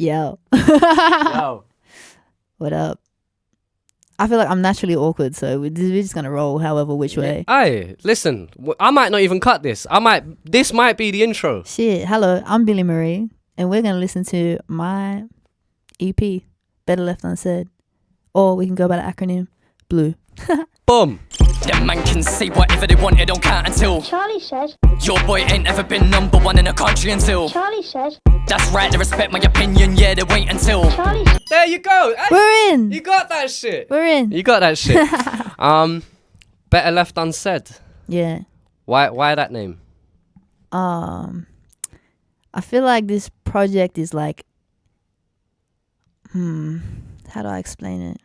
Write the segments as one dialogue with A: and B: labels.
A: Yo.
B: Yo.
A: What up? I feel like I'm naturally awkward, so we're just gonna roll however which way.
B: Aye, listen, I might not even cut this. This might be the intro.
A: Shit. Hello, I'm Billymaree, and we're gonna listen to my EP, Better Left Unsaid, or we can go by the acronym BLU.
B: Boom.
C: Them man can say whatever they want, it don't count until
D: Charlie said.
C: your boy ain't ever been number one in the country until
D: Charlie said.
C: that's right, they respect my opinion, yeah, they wait until
D: Charlie.
B: There you go. Hey,
A: We're in.
B: you got that shit.
A: We're in.
B: You got that shit. Better Left Unsaid.
A: Yeah.
B: Why that name?
A: I feel like this project is like, how do I explain it?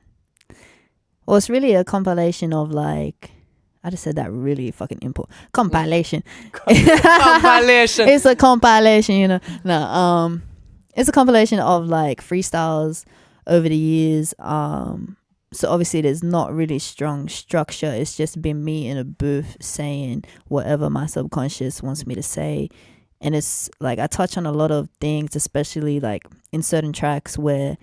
A: Well, it's really a compilation of like, I just said that really fucking compilation.
B: Compilation.
A: It's a compilation, you know. No, it's a compilation of like freestyles over the years. So obviously there's not really strong structure. It's just been me in a booth saying whatever my subconscious wants me to say. And it's like I touch on a lot of things, especially like in certain tracks where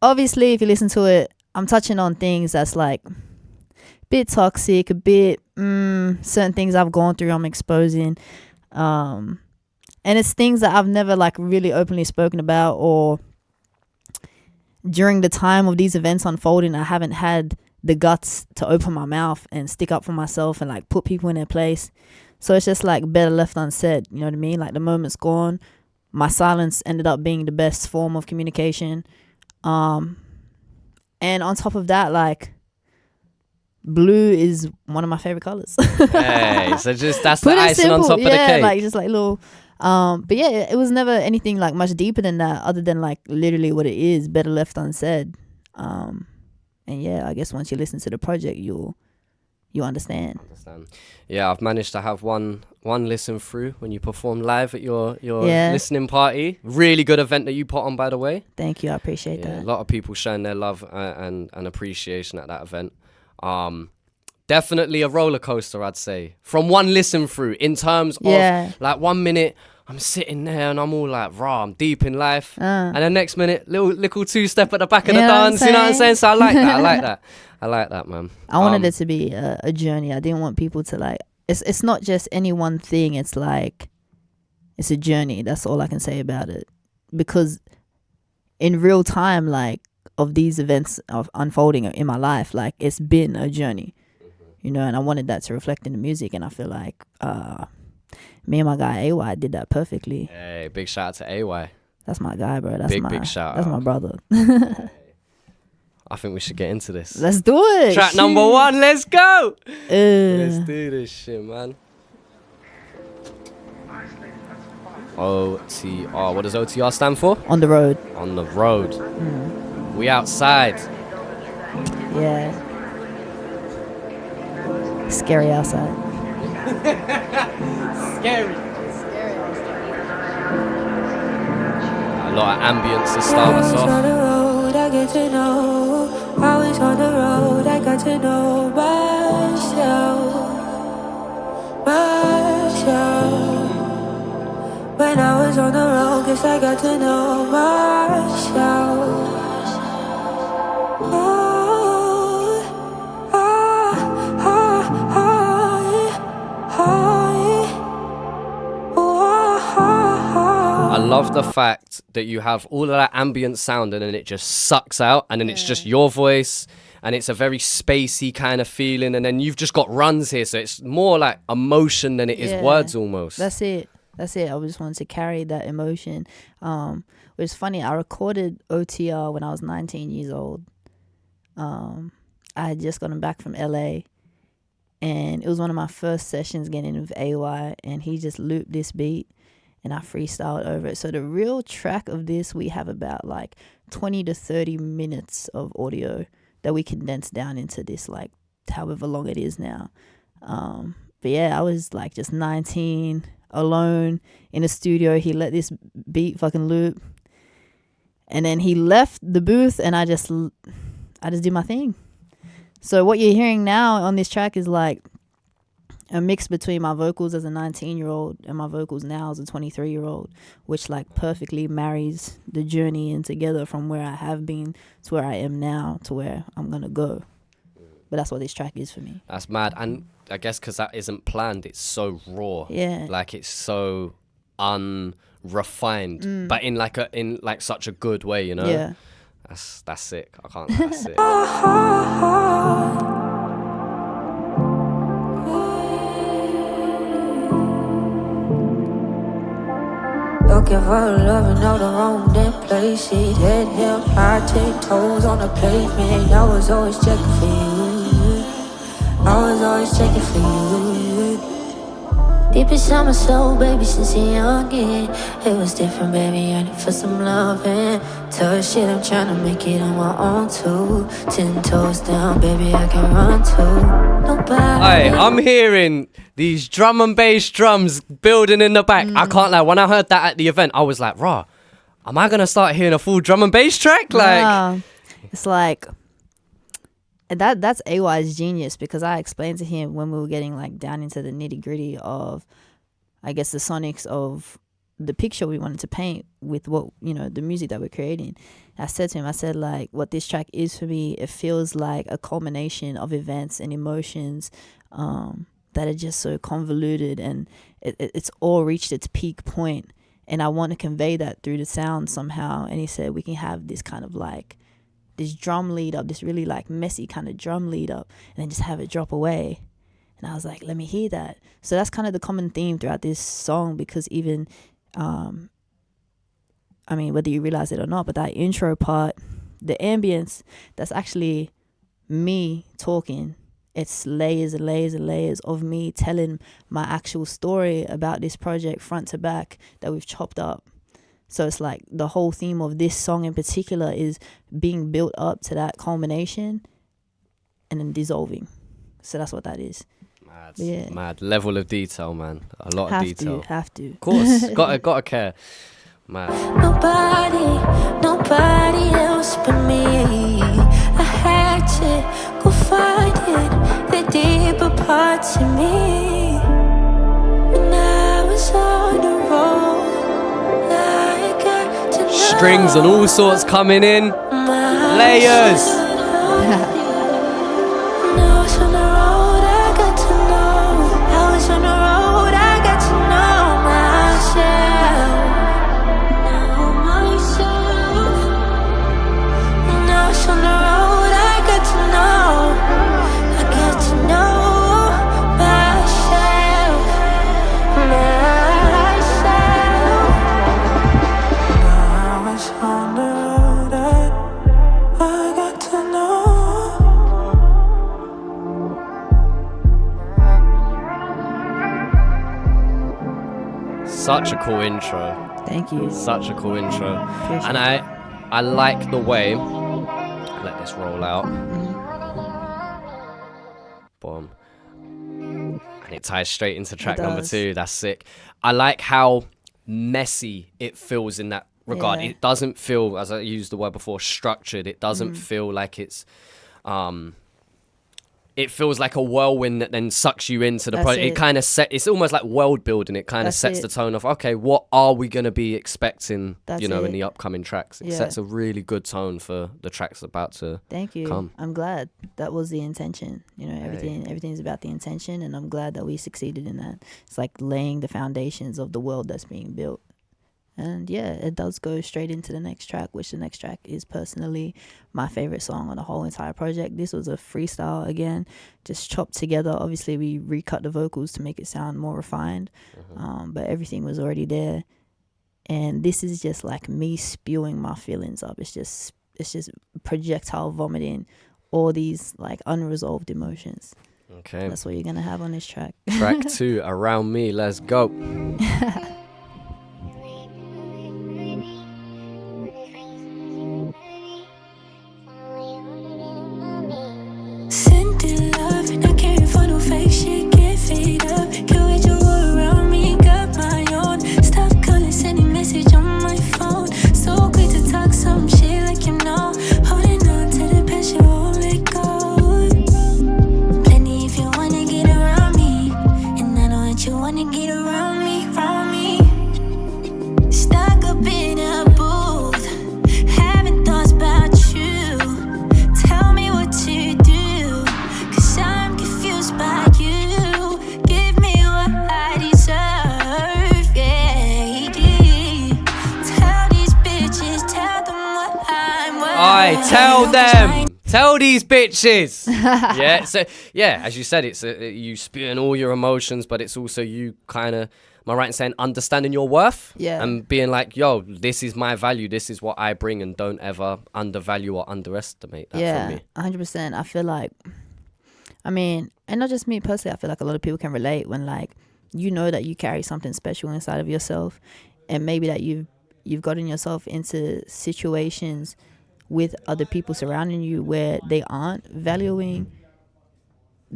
A: obviously if you listen to it, I'm touching on things that's like a bit toxic, a bit certain things I've gone through I'm exposing. And it's things that I've never like really openly spoken about, or during the time of these events unfolding, I haven't had the guts to open my mouth and stick up for myself and like put people in their place. So it's just like better left unsaid, you know what I mean? Like the moment's gone. My silence ended up being the best form of communication. And on top of that, like blue is one of my favorite colors.
B: Hey, so just that's the icing on top of the cake.
A: Like just like little but yeah, it was never anything like much deeper than that, other than like literally what it is, better left unsaid. And yeah, I guess once you listen to the project, you understand.
B: Yeah, I've managed to have one listen through when you perform live at your listening party. Really good event that you put on, by the way.
A: Thank you, I appreciate that.
B: A lot of people showing their love and appreciation at that event. Definitely a roller coaster, I'd say, from one listen through, in terms of like 1 minute I'm sitting there and I'm all like, raw, I'm deep in life, and the next minute little two-step at the back of the dance, you know what I'm saying? So I like that, man.
A: I wanted it to be a journey. I didn't want people to like, it's not just any one thing, it's like it's a journey. That's all I can say about it, because in real time, like of these events of unfolding in my life, like it's been a journey, you know, and I wanted that to reflect in the music. And I feel like me and my guy AY did that perfectly.
B: Hey, big shout out to AY.
A: That's my guy, bro. That's
B: big shout
A: That's
B: out.
A: my brother.
B: I think we should get into this.
A: Let's do it.
B: Track number 1, let's go. Let's do this shit, man. OTR. What does OTR stand for?
A: On the road.
B: On the road. We outside.
A: Yeah. Scary outside.
B: Scary. A lot of ambience to start us
E: On the
B: off.
E: road, I get to know. Always on the road, I got to know myself. When I was on the road, guess I got to know myself.
B: I love the fact that you have all of that ambient sound and then it just sucks out and then it's just your voice and it's a very spacey kind of feeling, and then you've just got runs here, so it's more like emotion than it is words almost.
A: That's it. I just wanted to carry that emotion. Which is funny, I recorded OTR when I was 19 years old. I had just gotten back from LA, and it was one of my first sessions getting in with AY, and he just looped this beat and I freestyled over it. So the real track of this, we have about like 20 to 30 minutes of audio that we condensed down into this, like however long it is now. But yeah, I was like just 19, alone in a studio. He let this beat fucking loop, and then he left the booth, and I just did my thing. So what you're hearing now on this track is like a mix between my vocals as a 19-year-old and my vocals now as a 23-year-old, which like perfectly marries the journey in together from where I have been to where I am now to where I'm gonna go. But that's what this track is for me.
B: That's mad. And I guess because that isn't planned, it's so raw.
A: Yeah.
B: Like it's so unrefined, but in like such a good way, you know.
A: Yeah.
B: That's sick. I can't. That's sick.
E: Looking for love in all the wrong damn places. Head held high, 10 toes on the pavement. I was always checking for you. I was always checking for you. Deep inside my soul, baby, since a youngin', it was different, baby. I need for some loving. Tough shit, I'm tryna make it on my own too. 10 toes down, baby, I can run too. Nobody.
B: Hey, I'm hearing these drum and bass drums building in the back. I can't lie. When I heard that at the event, I was like, "Rah, am I gonna start hearing a full drum and bass track?" Like,
A: Nah, it's like that's AY's genius, because I explained to him when we were getting like down into the nitty gritty of, I guess, the sonics of the picture we wanted to paint with what, the music that we're creating. I said to him, I said, like, what this track is for me, it feels like a culmination of events and emotions that are just so convoluted, and it's all reached its peak point, and I want to convey that through the sound somehow. And he said we can have this kind of like this drum lead up, this really like messy kind of drum lead up, and then just have it drop away. And I was like, let me hear that. So that's kind of the common theme throughout this song, because even I mean, whether you realize it or not, but that intro part, the ambience, that's actually me talking. It's layers and layers and layers of me telling my actual story about this project front to back that we've chopped up. So it's like the whole theme of this song in particular is being built up to that culmination and then dissolving. So that's what that is.
B: mad,
A: Yeah.
B: mad level of detail, man. A lot of detail.
A: Have to.
B: Of course, gotta care. Mad.
E: Nobody else but me. I had to go find it, the deeper parts of me. When I was on the road, I got to know
B: Strings and all sorts coming in. Layers. Such a cool intro.
A: Thank you.
B: Such a cool intro.
A: Appreciate
B: And I like the way, let this roll out. Boom. And it ties straight into track number 2. That's sick. I like how messy it feels in that regard.
A: Yeah.
B: It doesn't feel, as I used the word before, structured. It doesn't feel like it's it feels like a whirlwind that then sucks you into the project. It kind of it's almost like world building. It kind of sets the tone of, okay, what are we going to be expecting, in the upcoming tracks? It sets a really good tone for the tracks about to
A: Thank you.
B: come.
A: I'm glad that was the intention. Everything's about the intention, and I'm glad that we succeeded in that. It's like laying the foundations of the world that's being built. And yeah, it does go straight into the next track, which the next track is personally my favorite song on the whole entire project. This was a freestyle again, just chopped together. Obviously, we recut the vocals to make it sound more refined, but everything was already there. And this is just like me spewing my feelings up. It's just projectile vomiting all these like unresolved emotions.
B: Okay.
A: That's what you're gonna have on this track.
B: Track 2, Around Me. Let's go. Tell them. Tell these bitches. Yeah. So yeah, as you said, it's you spewing all your emotions, but it's also you kind of. Am I right in saying understanding your worth?
A: Yeah.
B: And being like, yo, this is my value. This is what I bring, and don't ever undervalue or underestimate that from me.
A: 100%. I feel like, I mean, and not just me personally, I feel like a lot of people can relate when, like, you know that you carry something special inside of yourself, and maybe that you've gotten yourself into situations with other people surrounding you where they aren't valuing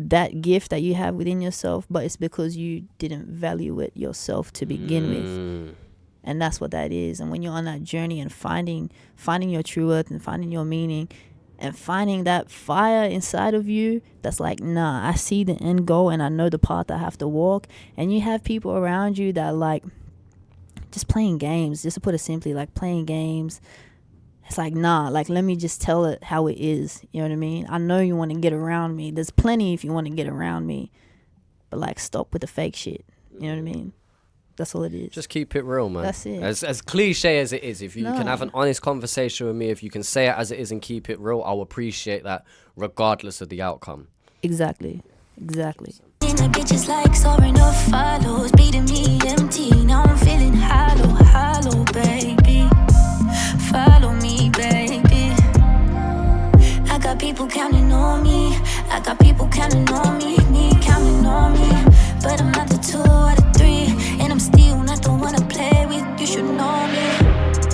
A: that gift that you have within yourself, but it's because you didn't value it yourself to begin with. And that's what that is. And when you're on that journey and finding your true worth and finding your meaning and finding that fire inside of you that's like, nah, I see the end goal and I know the path I have to walk, and you have people around you that are like just playing games, just to put it simply, like playing games. It's like, nah, like, let me just tell it how it is. You know what I mean? I know you want to get around me. There's plenty if you want to get around me. But, like, stop with the fake shit. You know what I mean? That's all it is.
B: Just keep it real, man.
A: That's it.
B: As cliche as it is, if you can have an honest conversation with me, if you can say it as it is and keep it real, I'll appreciate that regardless of the outcome.
A: Exactly.
E: The bitches like soaring off follows, beating me empty. Now I'm feeling hollow, baby. Follow me, baby. I got people counting on me. I got people counting on me. Me counting on me. But I'm not the 2 out of 3. And I'm still not the one to play with. You should know me.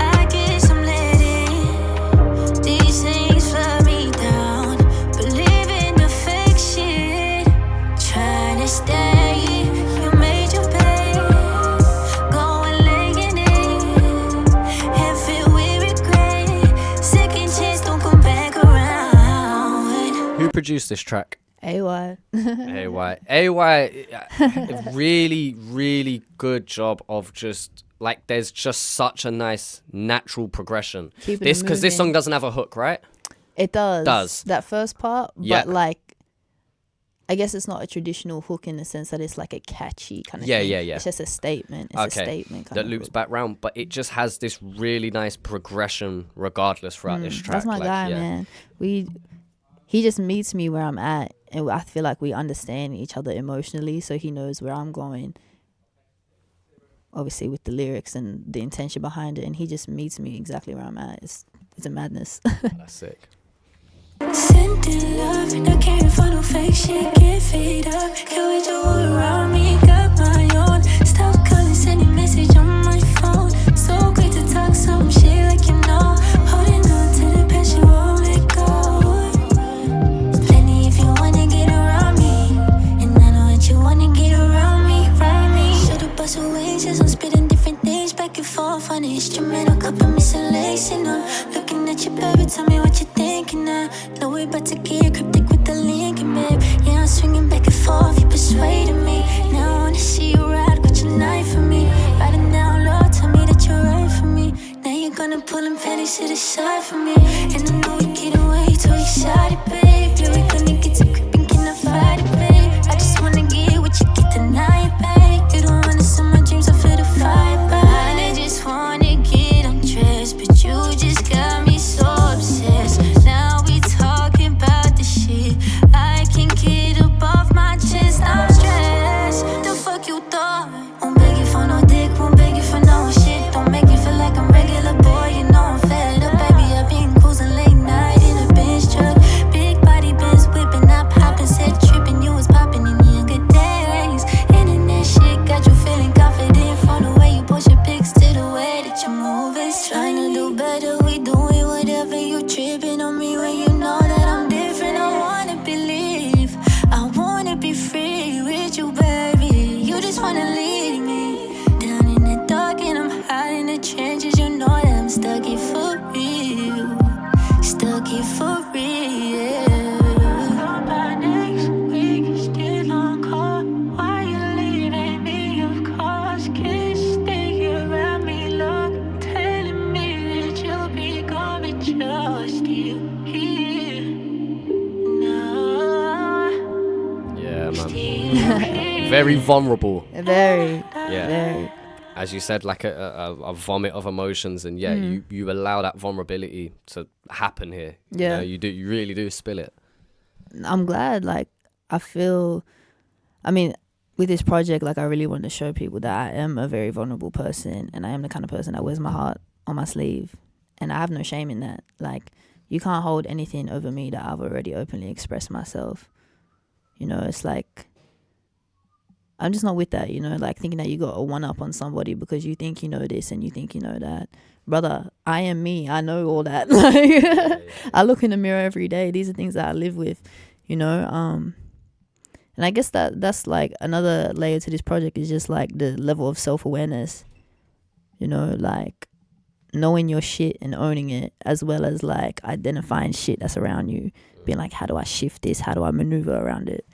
E: I guess I'm letting these things slow me down. Believing the fake shit. Trying to stay. You made your bed. Go and lay in it. And feel we regret. Second chance, don't come back around.
B: Who produced this track?
A: AY.
B: AY, really, really good job of just, like, there's just such a nice natural progression. Because this song doesn't have a hook, right?
A: It does. That first part, but like, I guess it's not a traditional hook in the sense that it's like a catchy kind of thing. Yeah. It's just a statement. It's a statement kind
B: that
A: of
B: loops
A: hook.
B: back round, but it just has this really nice progression regardless throughout this track.
A: That's my guy, man. He just meets me where I'm at, and I feel like we understand each other emotionally, so he knows where I'm going, obviously with the lyrics and the intention behind it, and he just meets me exactly where I'm at. It's a madness.
B: That's sick.
E: Sending love, not caring for no fake shit. Get fed up, can we do all around me? Got my own. Stop calling, sending message on my phone. So quick to talk some shit like you know. Holding on to the past, you won't let go. Plenty if you wanna get around me, and I know that you wanna get around me, Should've bust your wings as I'm spitting different things back and forth on the instrumental, couple missing legs, and I'm looking at you, baby. Tell me what you're thinking now. Know we about to get cryptic with the linking, babe. Yeah, I'm swinging back and forth, you persuaded me. Now I wanna see you ride with your knife for me. Riding down low, tell me that you're right for me. Now you're gonna pull them panties to the side for me. And I know we get away too excited, babe. Yeah, we gonna get to creeping, can I fight it, babe? I just wanna get what you get tonight, babe. You don't understand my dreams, I feel the fire, babe. I just wanna get undressed, but you just got me so obsessed. Now we talking about the shit I can't get up off my chest. I'm stressed. The fuck you thought? Won't beg you for no dick, won't beg you for no shit. Don't make me feel like I'm regular, boy. You know I'm fed up, baby. I've been cruising late night in a Benz truck. Big body Benz whipping up, hopping, set tripping. You was popping in your good days. Internet shit got you feeling confident from the way you post your pics to the way that you move it. Trying to do better, we doing whatever. You tripping on me when you know that I'm different. I wanna believe, I wanna be free with you, baby. You just wanna lead me down in the dark, and I'm hiding in the trenches. You know that I'm stuck here for real, stuck here for real. By next week, still on call. Why you leaving me? Of course, can't stay here around me long. Telling me that you'll be gone, but you're still here. No,
B: Yeah, man.
E: still here.
B: Very vulnerable.
A: Very.
B: Yeah. as you said, like a vomit of emotions, and you allow that vulnerability to happen here.
A: Yeah.
B: You really do spill it.
A: I'm glad. Like, I feel, I mean, with this project, like, I really want to show people that I am a very vulnerable person, and I am the kind of person that wears my heart on my sleeve, and I have no shame in that. Like, you can't hold anything over me that I've already openly expressed myself. You know, it's like, I'm just not with that, you know, like thinking that you got a one-up on somebody because you think you know this and you think you know that. Brother, I am me. I know all that. Like, I look in the mirror every day. These are things that I live with, you know. And I guess that's like another layer to this project, is just like the level of self-awareness, you know, like knowing your shit and owning it, as well as like identifying shit that's around you, being like, how do I shift this? How do I maneuver around it?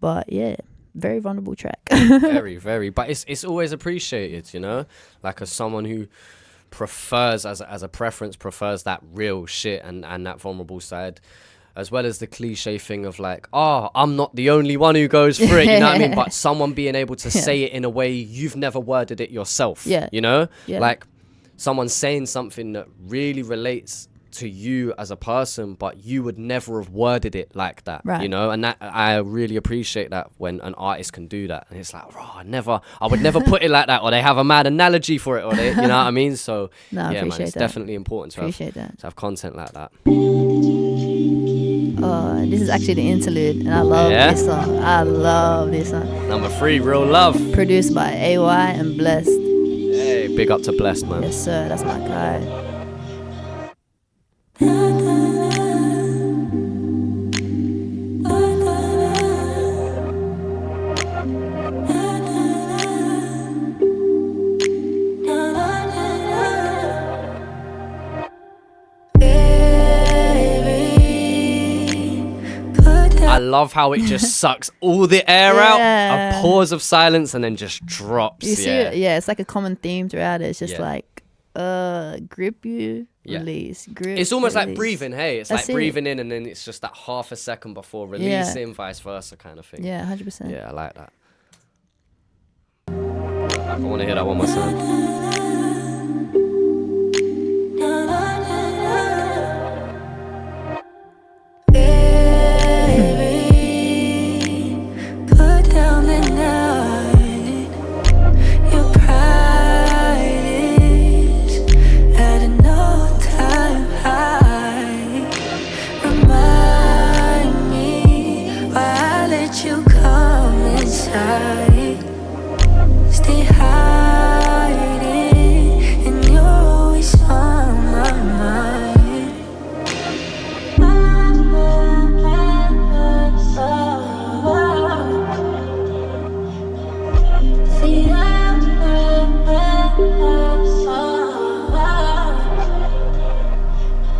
A: But yeah, very vulnerable track.
B: Very, very. But it's always appreciated, you know, like as someone who prefers, as a preference, prefers that real shit and that vulnerable side, as well as the cliche thing of like, oh, I'm not the only one who goes through it, you know what I mean? But someone being able to say it in a way you've never worded it yourself, you know? Yeah. Like someone saying something that really relates to you as a person, but you would never have worded it like that, right. You know? And that, I really appreciate that when an artist can do that. And it's like, oh, I would never put it like that, or they have a mad analogy for it, or they, you know what I mean? So
A: no,
B: yeah, man, it's
A: that.
B: Definitely important to have content like that.
A: This is actually the interlude, and I love this song. I love this song.
B: Number 3, Real Love.
A: Produced by AY and Blessed.
B: Hey, big up to Blessed, man.
A: Yes, sir. That's my guy.
B: I love how it just sucks all the air out, a pause of silence, and then just drops.
A: You see it? Yeah, it's like a common theme throughout it. It's just like, grip you, release, grip.
B: It's almost
A: release.
B: Like breathing, hey? It's like breathing in, and then it's just that half a second before releasing, vice versa kind of thing.
A: Yeah, 100%.
B: Yeah, I like that. I want to hear that one more time.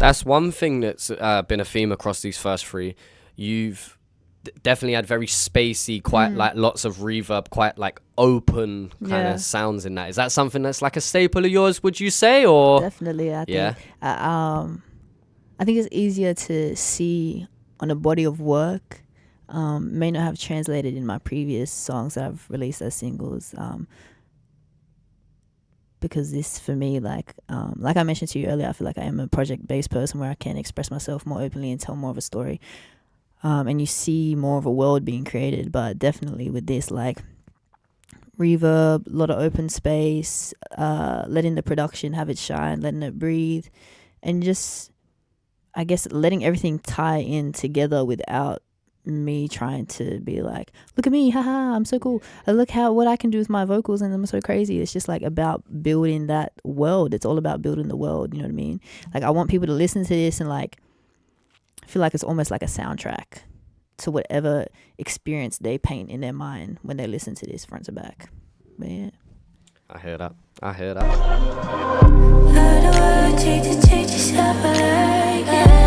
B: That's one thing that's been a theme across these first 3. You've definitely had very spacey, quite like lots of reverb, quite like open kind of sounds in that. Is that something that's like a staple of yours, would you say? Or
A: definitely, I think. I think it's easier to see on a body of work. May not have translated in my previous songs that I've released as singles. Because this, for me, like I mentioned to you earlier, I feel like I am a project-based person where I can express myself more openly and tell more of a story. And you see more of a world being created. But definitely with this, like, reverb, a lot of open space, letting the production have its shine, letting it breathe, and just, I guess, letting everything tie in together without me trying to be like, look at me, haha, I'm so cool, look what I can do with my vocals and I'm so crazy. It's just like about building that world. It's all about building the world, you know what I mean? Like, I want people to listen to this and like feel like it's almost like a soundtrack to whatever experience they paint in their mind when they listen to this front to back. But yeah,
B: I hear that.
E: How do I take to change yourself again?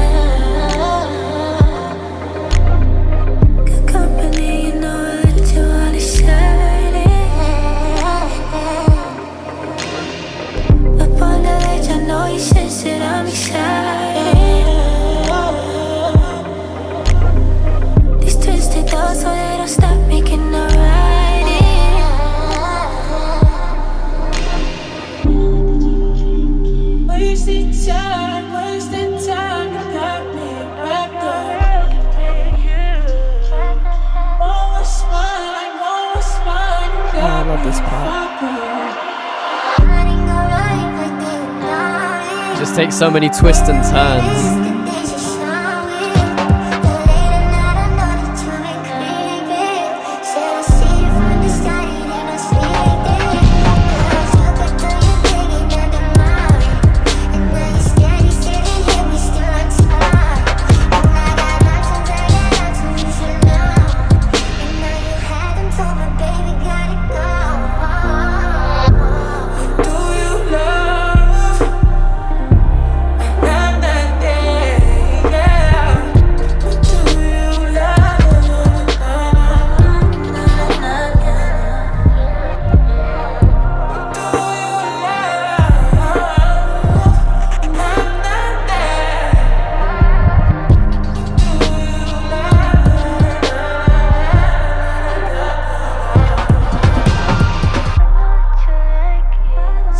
E: Company, you know that you wanna shine it. Up on the ledge, I know you sense it, I'm excited. These twisted thoughts, so they don't stop making the writing.
A: love this part.
B: Just takes so many twists and turns.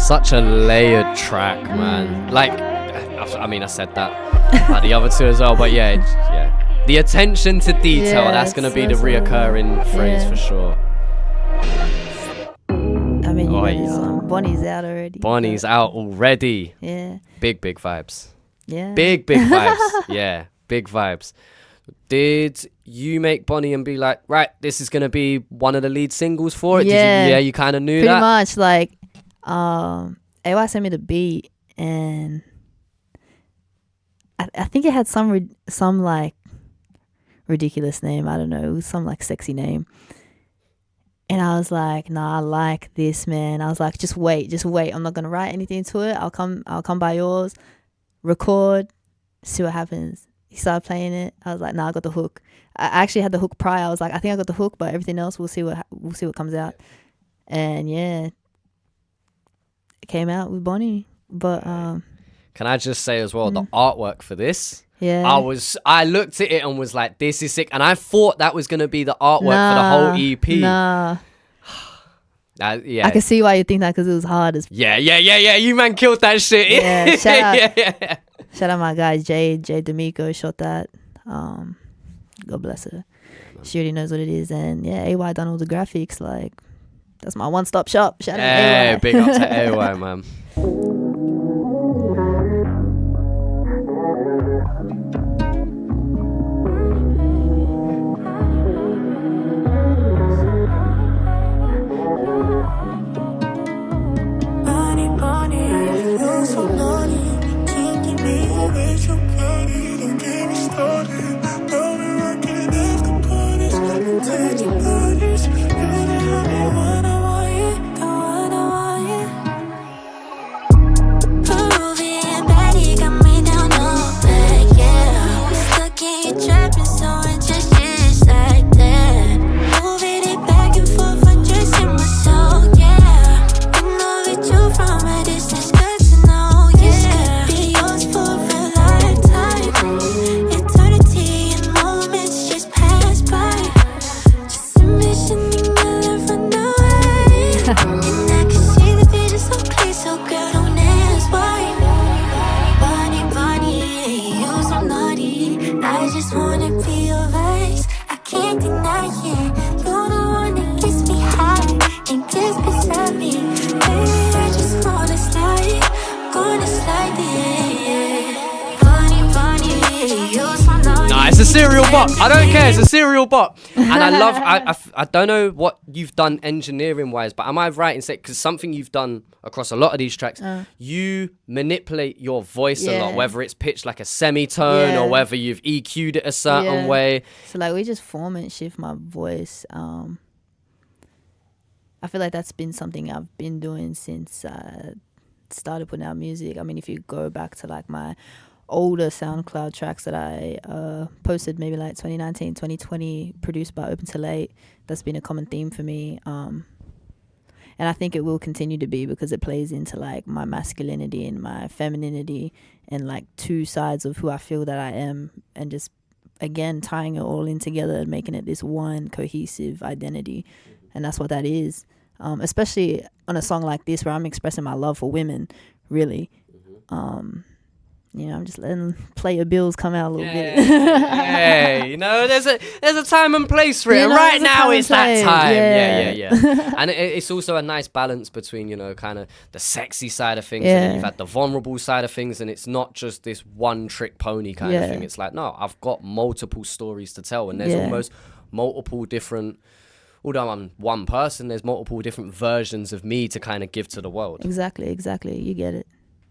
B: Such a layered track, man. Like, I mean, I said that about the other two as well, but yeah. The attention to detail, that's going to be the reoccurring phrase for sure.
A: I mean, Bonnie's out already.
B: Bonnie's out already.
A: Yeah.
B: Big vibes.
A: Yeah.
B: Big vibes. Yeah, big vibes. Did you make Bonnie and be like, right, this is going to be one of the lead singles for it?
A: Yeah.
B: You kind of knew
A: Pretty
B: that?
A: much, like, AY sent me the beat, and I think it had some like ridiculous name. I don't know. It was some like sexy name. And I was like, nah, I like this, man. I was like, just wait. I'm not gonna write anything to it. I'll come by yours, record, see what happens. He started playing it. I was like, nah, I got the hook. I actually had the hook prior. I was like, I think I got the hook, but everything else we'll see what comes out. And yeah, it came out with Bonnie. But
B: can I just say as well, the artwork for this?
A: Yeah.
B: I looked at it and was like, this is sick. And I thought that was gonna be the artwork for the whole EP.
A: Nah.
B: Yeah.
A: I can see why you think that, because it was hard as.
B: Yeah. You man killed that shit.
A: Yeah. Shout out.
B: Yeah.
A: Shout out my guy Jay D'Amico shot that. God bless her. She already knows what it is. And yeah, AY done all the graphics. Like, that's my one-stop shop. Shout out to AY.
B: Big up to AY, man. I don't care. It's a serial bop, and I love. I don't know what you've done engineering wise, but am I right in saying, because something you've done across a lot of these tracks, you manipulate your voice a lot, whether it's pitched like a semitone or whether you've EQ'd it a certain way.
A: So like we just format shift my voice. I feel like that's been something I've been doing since I started putting out music. I mean, if you go back to like my older SoundCloud tracks that I posted maybe like 2019, 2020, produced by Open to Late, that's been a common theme for me. And I think it will continue to be, because it plays into like my masculinity and my femininity, and like two sides of who I feel that I am, and just again tying it all in together and making it this one cohesive identity. And that's what that is, especially on a song like this where I'm expressing my love for women, really. You know, I'm just letting player bills come out a little bit.
B: Yeah, you know, there's a time and place for it.
A: You know,
B: Right
A: there's a
B: now,
A: time
B: it's
A: and
B: that
A: place.
B: time.
A: Yeah.
B: Yeah. And it's also a nice balance between, you know, kind of the sexy side of things, and then you've had the vulnerable side of things, and it's not just this one trick pony kind of thing. It's like, no, I've got multiple stories to tell, and there's almost multiple different. Although I'm one person, there's multiple different versions of me to kind of give to the world.
A: Exactly. You get it.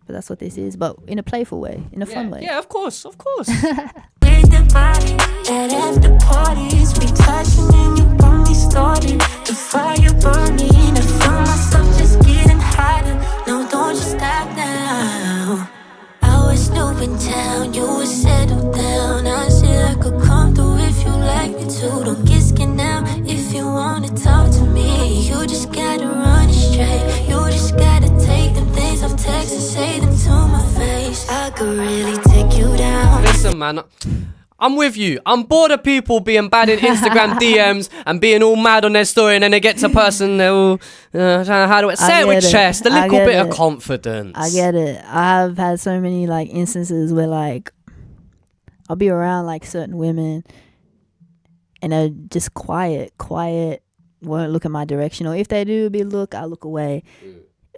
A: But that's what this is, but in a playful way, in a fun way.
B: Yeah, of course.
E: With the body at after parties, we touching and you got me started. The fire burning, I feel myself just getting hotter. No, don't you stop now. I was new in town, you were settled down. I said I could come through if you like me to. Don't get scared now if you wanna talk to me. You just gotta run it straight. You just gotta take them things I've texted and say them to my face. I could really take you down.
B: Listen, man, I'm with you. I'm bored of people being bad in Instagram DMs and being all mad on their story, and then they get to person, they're all, how do I say it with chest, a little bit of confidence.
A: I get it. I've had so many like instances where like I'll be around like certain women and they're just quiet, won't look in my direction, or if they do I look away.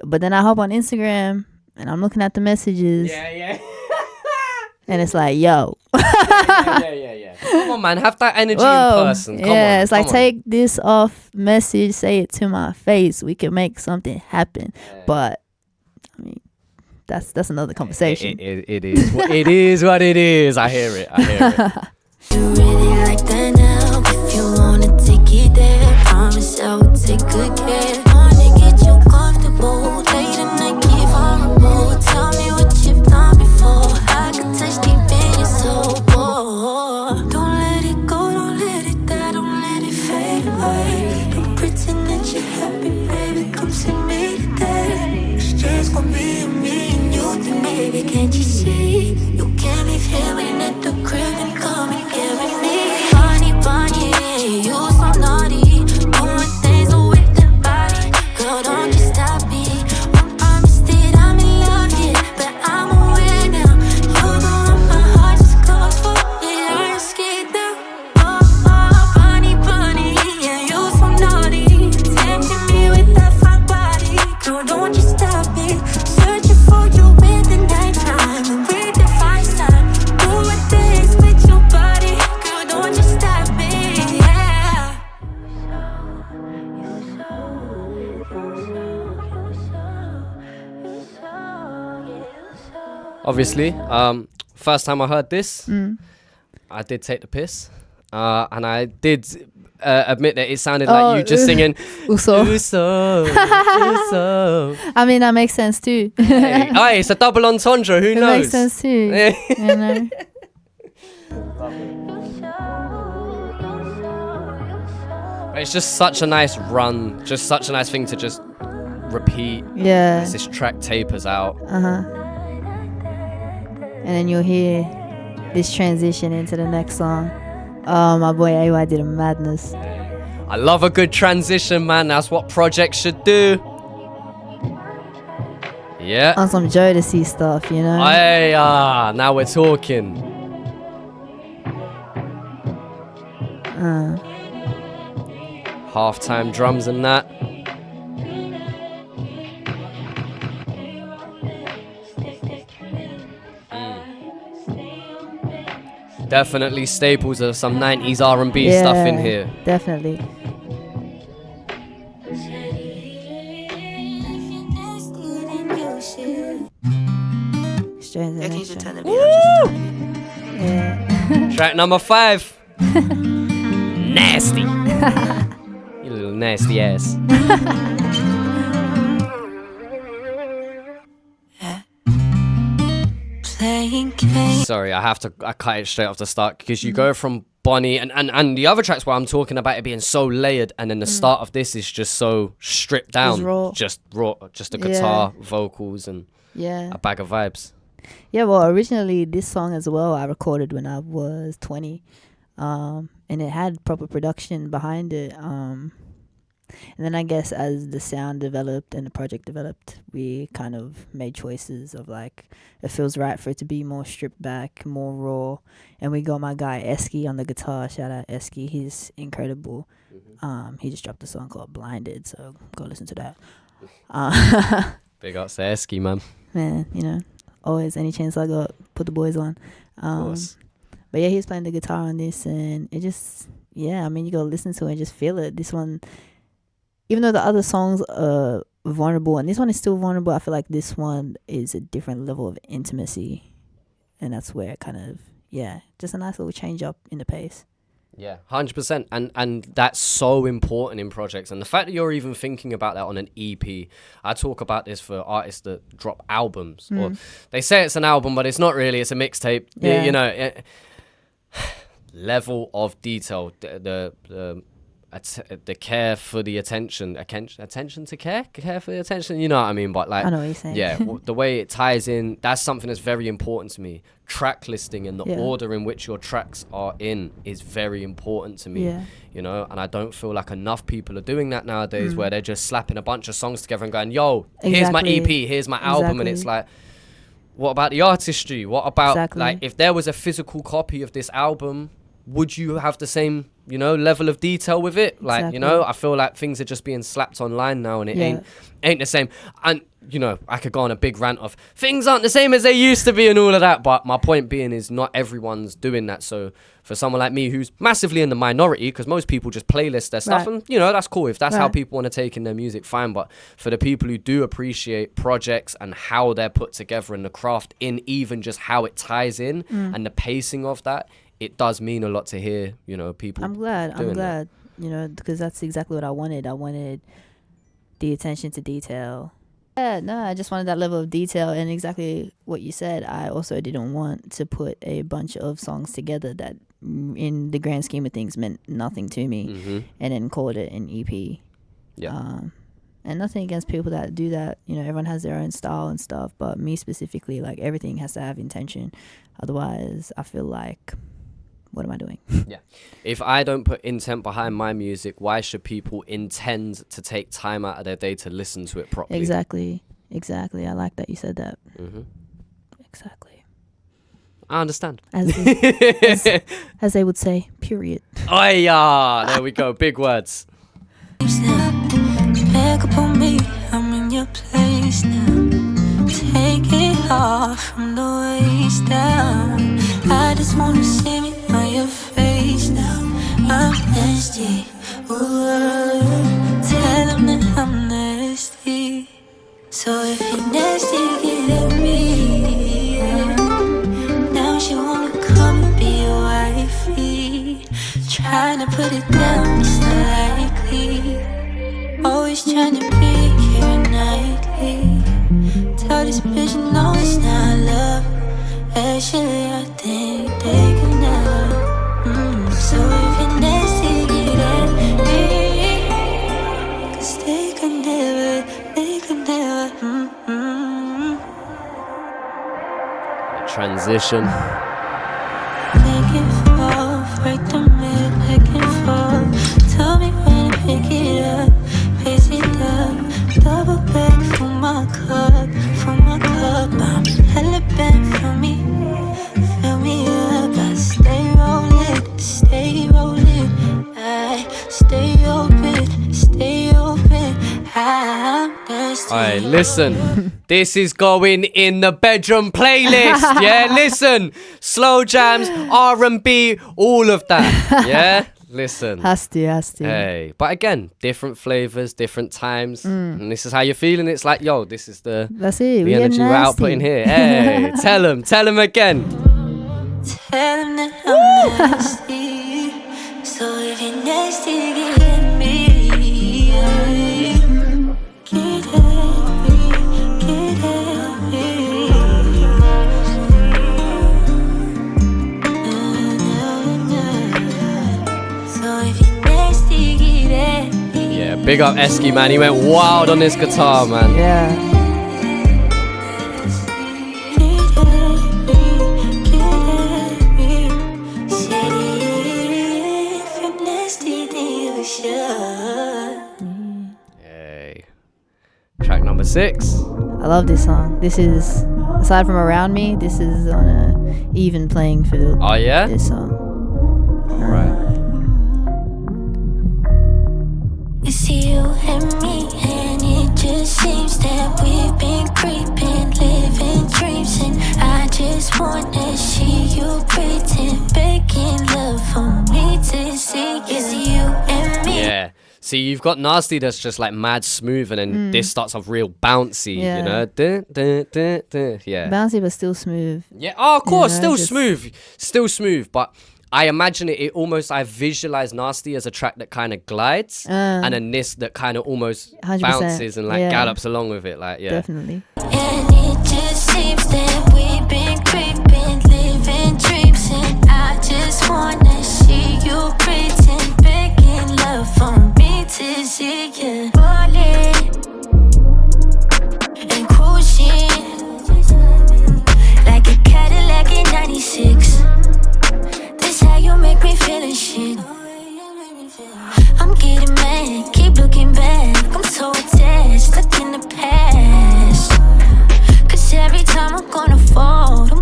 A: But then I hop on Instagram and I'm looking at the messages.
B: Yeah.
A: And it's like, yo.
B: Yeah. Come on, man. Have that energy in person. Come on.
A: It's like, take this off message, say it to my face. We can make something happen. Yeah. But, I mean, that's another conversation.
B: It is. It is what it is. I hear it.
E: You really like that now? If you wanna take it there, promise I will take good care. Wanna get you comfortable, late at night get vulnerable. Tell me what you've done before. I can touch deep in your soul. Oh, don't let it go, don't let it die, don't let it fade away. Don't pretend that you're happy, baby. Come see me today. It's just gonna be me and you, then baby, can't you see? You can't leave here and at the crib and come and get with me. Bunny, you so naughty, doing things with that body. Girl, don't you stop me. I promise that I'm in love, yeah, but I'm aware now. You don't want my heart just goes for it. I'm scared now. Oh, bunny, yeah, you so naughty, tempting me with that fine body. Girl, don't you stop me. Searching for you in the nighttime and with the fire sign. Doing things with your body. Girl, don't you stop me.
B: Obviously, first time I heard this, I did take the piss, and I did admit that it sounded like you just singing
A: Uso.
B: Uso.
A: I mean, that makes sense too.
B: Hey, it's a double entendre. Who knows?
A: It makes sense too. You know.
B: It's just such a nice run, just such a nice thing to just repeat.
A: Yeah.
B: As this track tapers out.
A: And then you'll hear this transition into the next song. Oh, my boy AY did a madness.
B: I love a good transition, man. That's what projects should do. Yeah.
A: On some Jodeci stuff, you know?
B: Hey, now we're talking. Halftime drums and that. Definitely staples of some 90s R&B stuff in here.
A: Definitely.
B: Track number 5. Nasty. You little nasty ass. Sorry, I cut it straight off the start because you go from Bonnie and the other tracks where I'm talking about it being so layered, and then the start of this is just so stripped down.
A: Raw.
B: Just a guitar, vocals, and a bag of vibes.
A: Yeah, well, originally this song as well I recorded when I was 20, and it had proper production behind it. And then I guess as the sound developed and the project developed, we kind of made choices of like, it feels right for it to be more stripped back, more raw. And we got my guy Eski on the guitar. Shout out Eski, he's incredible. He just dropped a song called Blinded, so go listen to that.
B: Big ups to Eski, man.
A: Man, you know, always any chance I got, put the boys on.
B: Of course.
A: But yeah, he's playing the guitar on this, and it just, yeah, I mean, you go listen to it and just feel it. This one, even though the other songs are vulnerable, and this one is still vulnerable, I feel like this one is a different level of intimacy. And that's where it kind of, yeah, just a nice little change up in the pace.
B: Yeah, 100%. And that's so important in projects. And the fact that you're even thinking about that on an EP, I talk about this for artists that drop albums. Or they say it's an album, but it's not really. It's a mixtape.
A: Yeah.
B: You know, level of detail, the care for the attention to care for the attention, you know what I mean? But like,
A: I know what you're saying.
B: Yeah, the way it ties in, that's something that's very important to me. Track listing and the order in which your tracks are in is very important to me. You know, and I don't feel like enough people are doing that nowadays, where they're just slapping a bunch of songs together and going, yo, here's my EP, here's my album. And it's like, what about the artistry? What about like, if there was a physical copy of this album, would you have the same, you know, level of detail with it? Like, you know, I feel like things are just being slapped online now, and it ain't the same. And, you know, I could go on a big rant of things aren't the same as they used to be and all of that. But my point being is not everyone's doing that. So for someone like me who's massively in the minority, because most people just playlist their stuff, and, you know, that's cool. If that's how people want to take in their music, fine. But for the people who do appreciate projects and how they're put together and the craft in even just how it ties in and the pacing of that, it does mean a lot to hear, you know, people.
A: I'm glad, you know, because that's exactly what I wanted. I wanted the attention to detail. Yeah, no, I just wanted that level of detail, and exactly what you said. I also didn't want to put a bunch of songs together that, in the grand scheme of things, meant nothing to me, and then called it an EP. Yeah. And nothing against people that do that. You know, everyone has their own style and stuff, but me specifically, like, everything has to have intention. Otherwise, I feel like, what am I doing?
B: Yeah. If I don't put intent behind my music, why should people intend to take time out of their day to listen to it properly?
A: Exactly. I like that you said that. Exactly.
B: I understand.
A: As they would say, period.
B: Oh yeah, there we go. Big words.
E: Back up on me, I'm in your place now. Take it off from the waist down. I just wanna see me on your face now. I'm nasty. Ooh, tell them that I'm nasty. So if you're nasty, get at me. Now she wanna come and be your wifey. Trying to put it down, it's not likely. Always trying to be here nightly. Tell this bitch no, it's not love. Actually, I think they can never. So if you're nasty, get at me. 'Cause they can never.
B: Transition.
E: Back and forth, right the middle, back and forth. Tell me when to pick it up, pace it up. Double back for my cup, I'm hella bent for me. Fill me up, I stay rolling. I stay open, I'm thirsty.
B: Alright, listen. This is going in the bedroom playlist. Yeah, listen. Slow jams, R&B, all of that. Yeah, listen.
A: Has to.
B: Hey, but again, different flavors, different times, and this is how you're feeling. It's like, yo, this is the energy we're outputting here. Hey, tell them again.
E: Tell them that I'm nasty. So if you're nasty, get at me. Get at me. So if you're nasty, get at me.
B: Yeah, big up Eski, man. He went wild on this guitar, man.
A: Yeah.
B: 6.
A: I love this song. This is, aside from Around Me, this is on a even playing field.
B: Oh yeah?
A: This song.
B: Alright.
E: It's you and me, and it just seems that we've been creeping, living dreams, and I just wanna see you pretend, begging love for me to see. It's you and me.
B: Yeah. See, you've got Nasty that's just like mad smooth, and then this starts off real bouncy,
A: Yeah.
B: you know? Dun, dun, dun, dun. Yeah.
A: Bouncy but still smooth.
B: Yeah, oh, of course,
A: Yeah,
B: still
A: just-
B: smooth, but I imagine I visualize Nasty as a track that kind of glides, and then this that kind of almost
A: 100%,
B: bounces and like
A: yeah.
B: gallops along with it, like, yeah.
A: Definitely.
E: And it just seems that we've been creeping, living dreams, and I just wanna see you pretend, begging love for me to see you falling and cruising like a Cadillac in '96. This how you make me feel and shit. I'm getting mad, keep looking back. I'm so attached, stuck in the past. Cause every time I'm gonna fold. I'm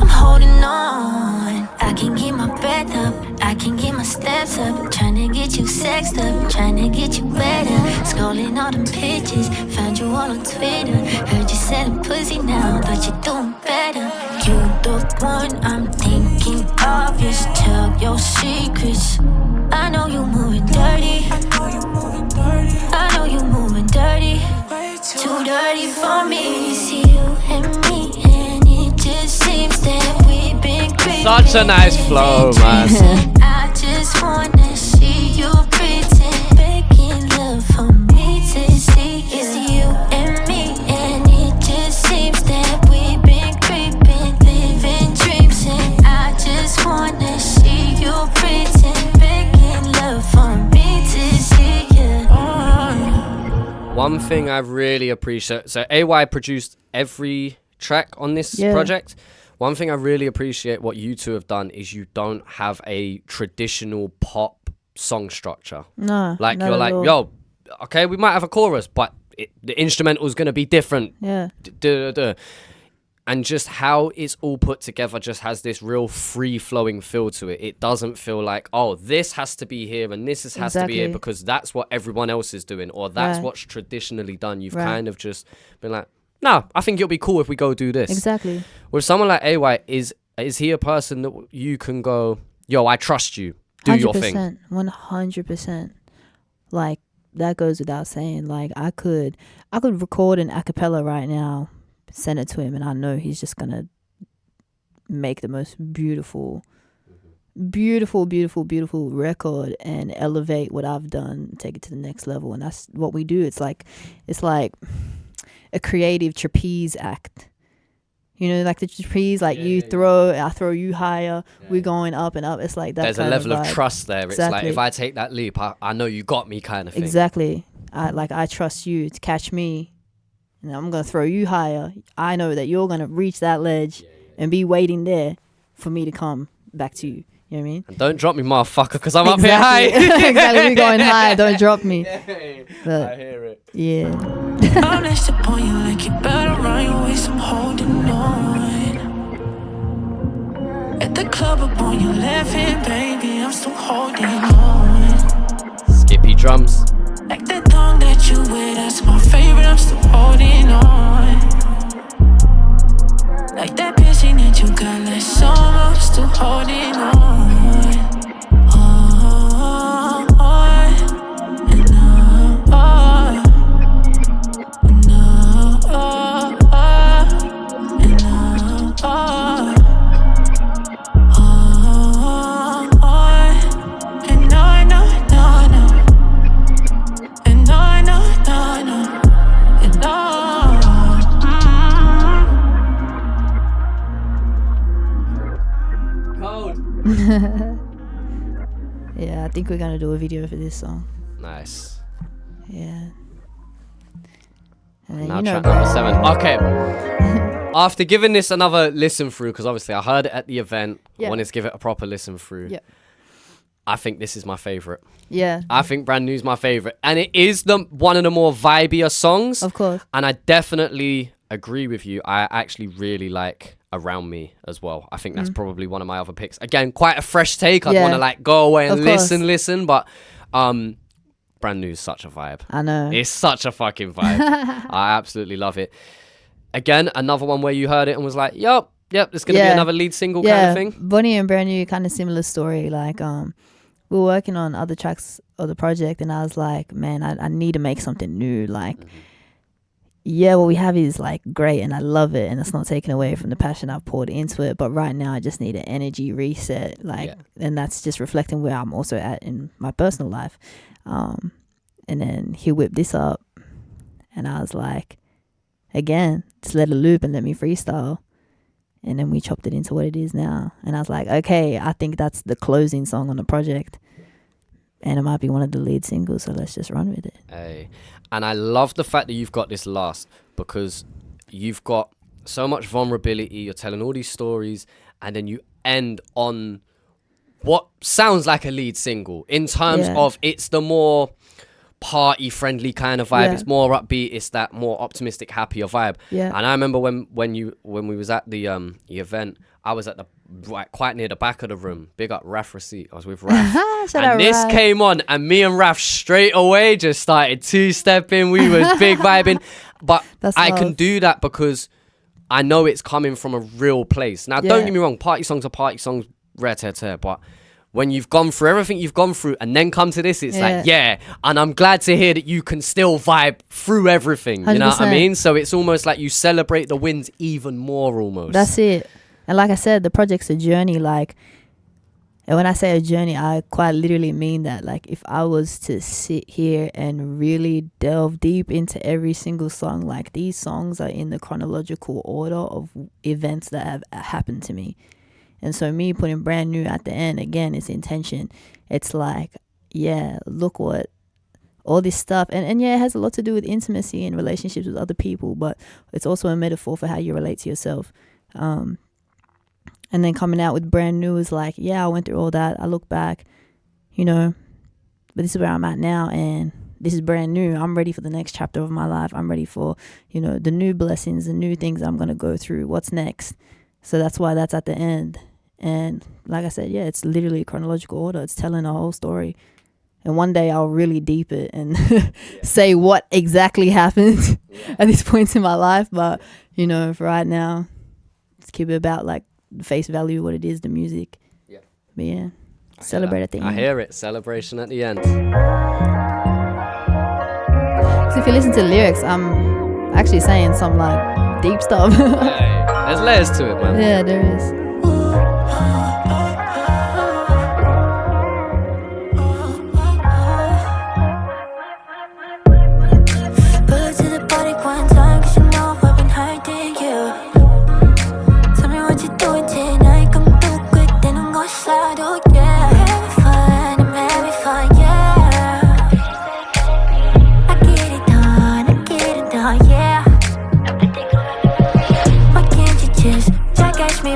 E: holding on. I can get my breath up, I can get my steps up. Tryna get you sexed up, tryna get you better. Scrolling all them pictures, found you all on Twitter. Heard you selling pussy now, thought you doing better. You the one I'm thinking of, just tell your secrets. I know you moving dirty, I know you moving dirty, too dirty for me. See you and me, and it just seems that we've been creeping.
B: Such a nice flow, man.
E: I just wanna see you pretend, begging love for me to see. It's you and me, and it just seems that we've been creeping, living dreams, and I just wanna see you pretend, begging love for me to see you.
B: One thing I really appreciate, so AY produced every track on this project. One thing I really appreciate what you two have done is you don't have a traditional pop song structure.
A: No.
B: Like,
A: not
B: you're
A: at
B: like,
A: all.
B: yo, okay, we might have a chorus, but the instrumental is going to be different.
A: Yeah.
B: And just how it's all put together just has this real free-flowing feel to it. It doesn't feel like, oh, this has to be here and this has to be here
A: Exactly.
B: because that's what everyone else is doing or that's
A: Right.
B: what's traditionally done. You've
A: Right.
B: kind of just been like, no, I think it'll be cool if we go do this.
A: Exactly.
B: With someone like AY, is he a person that you can go, yo, I trust you, do your thing?
A: 100%. Like, that goes without saying. Like, I could record an acapella right now, send it to him, and I know he's just gonna make the most beautiful record and elevate what I've done, take it to the next level. And that's what we do. It's like a creative trapeze act. You know, like the trapeze, like I throw you higher, we're going up and up. It's like that.
B: There's a level of trust there. It's like,
A: Exactly.
B: if I take that leap, I know you got me kind of thing.
A: Exactly. I trust you to catch me, and I'm gonna throw you higher. I know that you're gonna reach that ledge and be waiting there for me to come back to you. You know what I mean?
B: And don't drop me, motherfucker, because I'm up here high.
A: Exactly. We're going high. Don't drop me.
B: I
A: But
B: hear it.
A: yeah.
D: I'm next upon you like you better run your waist, I'm holding on. At the club upon your left hand, baby, I'm still holding on.
B: Skippy drums.
D: Like that thong that you wear, that's my favorite, I'm still holding on. Like that piercing that you got last summer, I'm still holding on.
A: Yeah, I think we're gonna do a video for this song.
B: Nice.
A: Yeah. And then,
B: Now
A: you know,
B: track number 7. Okay. After giving this another listen through, because obviously I heard it at the event, I
A: Yeah.
B: wanted to give it a proper listen through.
A: Yeah.
B: I think this is my favorite.
A: Yeah,
B: I think Brand New's my favorite, and it is one of the more vibier songs.
A: of course.
B: And I definitely agree with you. I actually really like Around Me as well. I think that's probably one of my other picks. Again, quite a fresh take. I'd want to like go away and
A: Of course.
B: listen, but Brand New is such a vibe.
A: I know.
B: It's such a fucking vibe. I absolutely love it. Again, another one where you heard it and was like, yep, there's gonna be another lead single kind of thing.
A: Bonnie and Brand New, kind of similar story. Like we were working on other tracks of the project, and I was like, man, I need to make something new. Like, yeah, what we have is like great, and I love it, and it's not taken away from the passion I've poured into it. But right now, I just need an energy reset. Like, and that's just reflecting where I'm also at in my personal life. And then he whipped this up, and I was like, again, just let it loop and let me freestyle. And then we chopped it into what it is now. And I was like, okay, I think that's the closing song on the project. And it might be one of the lead singles, so let's just run with it.
B: Hey. And I love the fact that you've got this last, because you've got so much vulnerability. You're telling all these stories, and then you end on what sounds like a lead single in terms of it's the more party friendly kind of vibe. It's more upbeat. It's that more optimistic, happier vibe. And I remember when we was at the event, I was at the quite near the back of the room. Big up Raf Receipt. I was with Raf. And this came on, and me and Raf straight away just started two-stepping. We was big vibing. But I can do that because I know it's coming from a real place. Now, don't get me wrong, party songs are party songs, rare tear, but when you've gone through everything you've gone through and then come to this, it's like, and I'm glad to hear that you can still vibe through everything. 100%. You know what I mean? So it's almost like you celebrate the wins even more almost.
A: That's it. And like I said, the project's a journey. Like, and when I say a journey, I quite literally mean that. Like, if I was to sit here and really delve deep into every single song, like, these songs are in the chronological order of events that have happened to me. And so me putting Brand New at the end, again, it's intention. It's like, look what all this stuff. And it has a lot to do with intimacy and relationships with other people, but it's also a metaphor for how you relate to yourself. And then coming out with Brand New is like, I went through all that. I look back, but this is where I'm at now, and this is brand new. I'm ready for the next chapter of my life. I'm ready for, the new blessings, the new things I'm going to go through. What's next? So that's why that's at the end. And like I said, it's literally chronological order. It's telling a whole story. And one day I'll really deep it and say what exactly happened at this point in my life. But, for right now, let's keep it about like face value, what it is, the music. Yeah. But celebrate at the end.
B: I hear it. Celebration at the end.
A: So if you listen to the lyrics, I'm actually saying some like deep stuff.
B: Hey, there's layers to it, man.
A: Yeah, there is.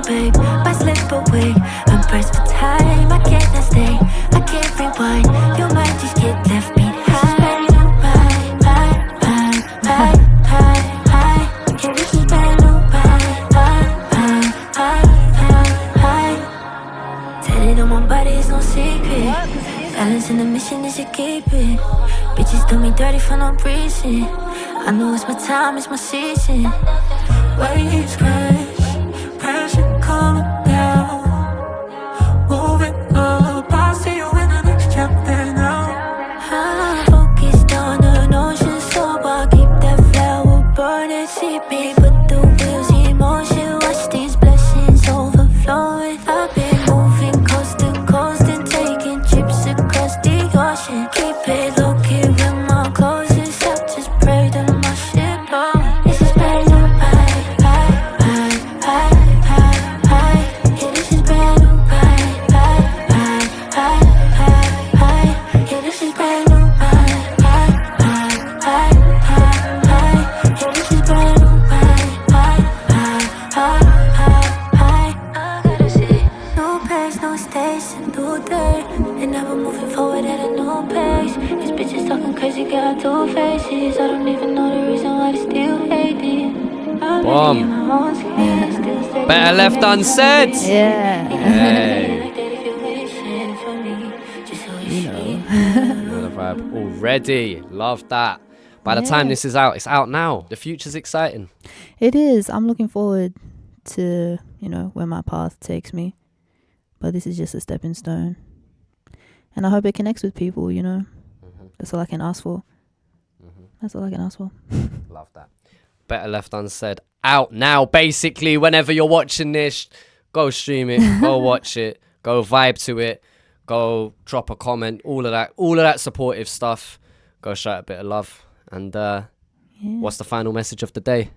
E: Babe, I slip away. I'm pressed for time. I can't stay. I can't rewind. You might just get left behind. Tell it on my body, it's no secret. Balance in the mission is to keep it. Bitches do me dirty for no reason. I know it's my time, it's my season. Waves crash. Pressure coming down, moving up. I see you in the next chapter now. I'm focused on the notion, so I keep that flower burning. See me put the wheels in motion. Watch these blessings overflowing. I've been moving coast to coast and taking trips across the ocean. Keep it low key with my closest. I just pray that my shit blow. This is brand new. crazy got two faces. I don't even know the reason why they still hate it.
B: Bomb. Better left unsaid.
A: Yeah.
B: Hey.
A: You know.
B: You know the vibe already. Love that. By the time this is out, it's out now. The future's exciting.
A: It is. I'm looking forward to, you know, where my path takes me. But this is just a stepping stone. And I hope it connects with people, you know. That's all I can ask for. That's all I can ask for.
B: Love that. Better left unsaid. Out now, basically. Whenever you're watching this, go stream it. Go watch it. Go vibe to it. Go drop a comment. All of that supportive stuff. Go show it a bit of love. And what's the final message of the day?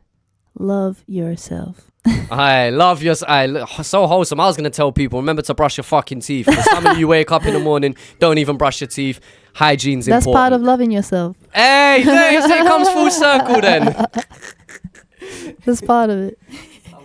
A: Love yourself.
B: I love yourself. So wholesome. I was going to tell people, remember to brush your fucking teeth. For some of you wake up in the morning, don't even brush your teeth. Hygiene's
A: That's
B: important.
A: part of loving yourself.
B: Hey, it comes full circle then.
A: That's part of it.